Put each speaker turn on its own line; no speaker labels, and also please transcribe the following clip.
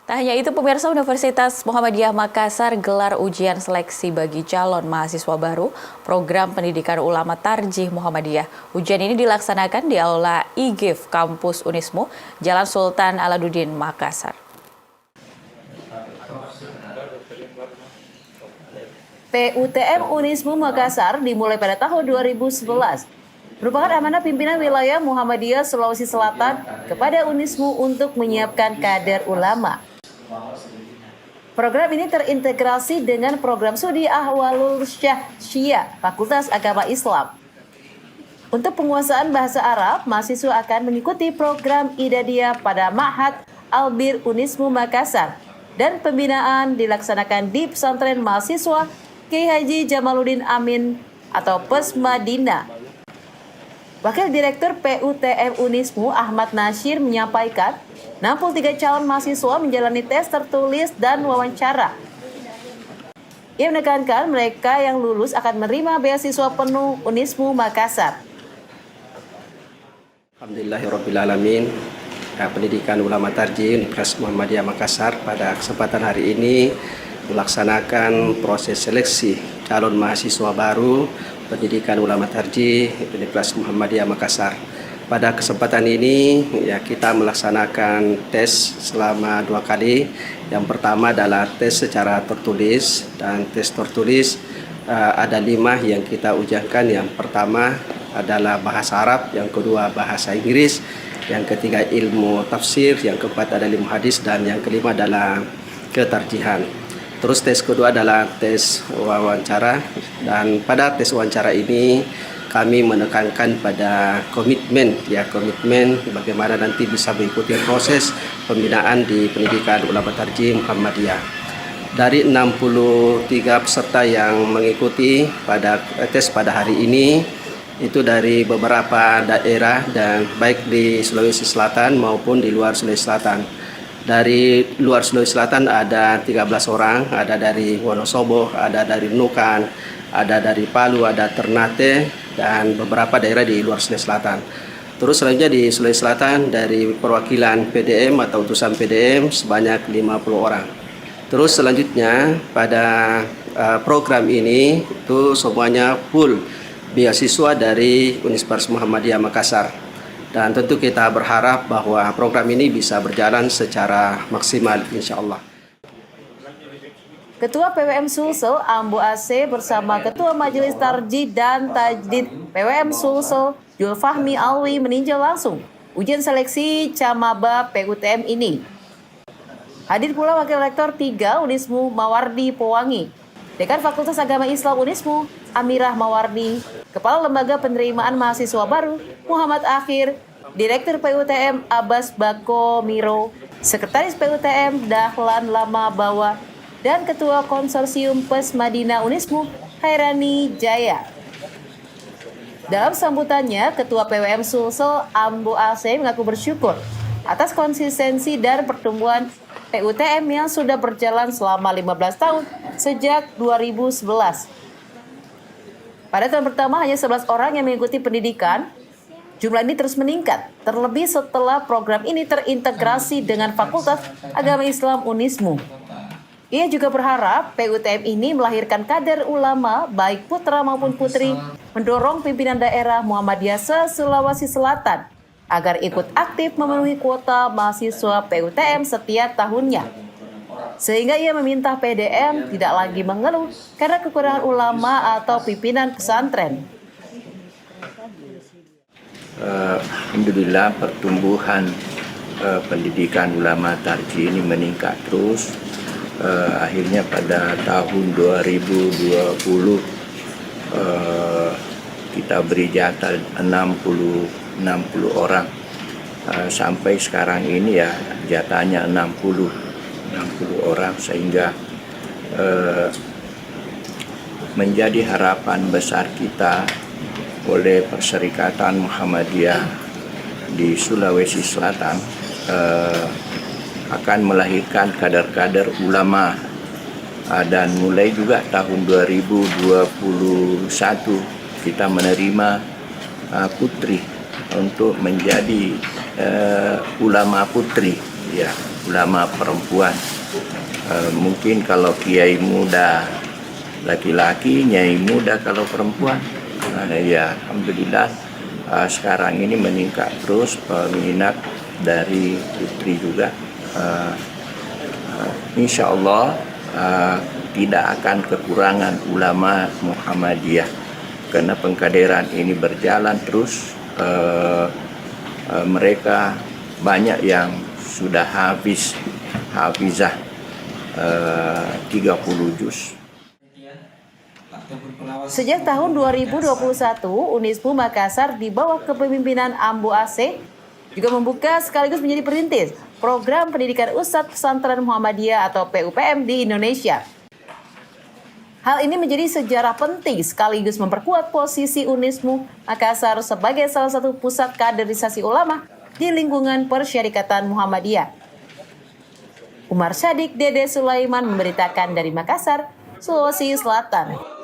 Tak hanya itu, pemirsa, Universitas Muhammadiyah Makassar gelar ujian seleksi bagi calon mahasiswa baru program pendidikan ulama Tarjih Muhammadiyah. Ujian ini dilaksanakan di Aula IGIF Kampus Unismu, Jalan Sultan Aladuddin, Makassar.
PUTM Unismu Makassar dimulai pada tahun 2011. Merupakan amanah pimpinan wilayah Muhammadiyah Sulawesi Selatan kepada Unismu untuk menyiapkan kader ulama. Program ini terintegrasi dengan program studi Ahwalul Syah Fakultas Agama Islam. Untuk penguasaan bahasa Arab, mahasiswa akan mengikuti program Idadiyah pada Ma'had Albir Unismu Makassar, dan pembinaan dilaksanakan di pesantren mahasiswa Kiai Haji Jamaluddin Amin atau Pesmadina. Wakil Direktur PUTM Unismu Ahmad Nasyir menyampaikan 63 calon mahasiswa menjalani tes tertulis dan wawancara. Ia menekankan mereka yang lulus akan menerima beasiswa penuh Unismu Makassar.
Alhamdulillahirrabbilalamin. Pendidikan Ulama Tarjih Universitas Muhammadiyah Makassar pada kesempatan hari ini melaksanakan proses seleksi calon mahasiswa baru Pendidikan Ulama Tarjih Universitas Muhammadiyah Makassar. Pada kesempatan ini kita melaksanakan tes selama 2 kali. Yang pertama adalah tes secara tertulis, dan tes tertulis ada 5 yang kita ujikan. Yang pertama adalah bahasa Arab, yang kedua bahasa Inggris, yang ketiga ilmu tafsir, yang keempat adalah ilmu hadis, dan yang kelima adalah ketarjihan. Terus tes kedua adalah tes wawancara, dan pada tes wawancara ini kami menekankan pada komitmen bagaimana nanti bisa mengikuti proses pembinaan di Pendidikan Ulama Tarjih Muhammadiyah. Dari 63 peserta yang mengikuti pada tes pada hari ini, itu dari beberapa daerah, dan baik di Sulawesi Selatan maupun di luar Sulawesi Selatan. Dari luar Sulawesi Selatan ada 13 orang, ada dari Wonosobo, ada dari Nukan, ada dari Palu, ada Ternate, dan beberapa daerah di luar Sulawesi Selatan. Terus selanjutnya di Sulawesi Selatan dari perwakilan PDM atau utusan PDM sebanyak 50 orang. Terus selanjutnya pada program ini itu semuanya full beasiswa dari Universitas Muhammadiyah Makassar. Dan tentu kita berharap bahwa program ini bisa berjalan secara maksimal, insya Allah.
Ketua PWM Sulsel Ambu AC bersama Ketua Majelis Tarjih dan Tajdid PWM Sulsel Julfahmi Alwi meninjau langsung ujian seleksi Camaba PUTM ini. Hadir pula Wakil Rektor 3 Unismu Mawardi Powangi, Dekan Fakultas Agama Islam Unismu Amirah Mawardi, Kepala Lembaga Penerimaan Mahasiswa Baru Muhammad Akhir, Direktur PUTM Abbas Bako Miro, Sekretaris PUTM Dahlan Lama Bawa, dan Ketua Konsorsium Pesmadina Unismu Hairani Jaya. Dalam sambutannya, Ketua PWM Sulsel Ambu AC mengaku bersyukur atas konsistensi dan pertumbuhan PUTM yang sudah berjalan selama 15 tahun sejak 2011. Pada tahun pertama hanya 11 orang yang mengikuti pendidikan. Jumlah ini terus meningkat, terlebih setelah program ini terintegrasi dengan Fakultas Agama Islam Unismu. Ia juga berharap PUTM ini melahirkan kader ulama baik putra maupun putri, mendorong pimpinan daerah Muhammadiyah se-Sulawesi Selatan agar ikut aktif memenuhi kuota mahasiswa PUTM setiap tahunnya. Sehingga ia meminta PDM tidak lagi mengeluh karena kekurangan ulama atau pimpinan pesantren.
Alhamdulillah pertumbuhan pendidikan ulama tarjih ini meningkat terus. Akhirnya pada tahun 2020 kita beri jatah 60 orang. Sampai sekarang ini ya jatahnya 60 orang, sehingga menjadi harapan besar kita oleh Perserikatan Muhammadiyah di Sulawesi Selatan akan melahirkan kader-kader ulama, dan mulai juga tahun 2021 kita menerima putri untuk menjadi ulama putri ya. ulama perempuan. Mungkin kalau kiai muda laki-laki, nyai muda kalau perempuan. Ya alhamdulillah sekarang ini meningkat terus peminat dari putri juga. Insya Allah tidak akan kekurangan ulama Muhammadiyah karena pengkaderan ini berjalan terus. Mereka banyak yang sudah hafizah 30 juz.
Sejak tahun 2021, Unismu Makassar di bawah kepemimpinan Ambu AC juga membuka sekaligus menjadi perintis program pendidikan Ustadz Pesantren Muhammadiyah atau PUPM di Indonesia. Hal ini menjadi sejarah penting sekaligus memperkuat posisi Unismu Makassar sebagai salah satu pusat kaderisasi ulama di lingkungan Persyarikatan Muhammadiyah. Umar Syadik, Dede Sulaiman memberitakan dari Makassar, Sulawesi Selatan.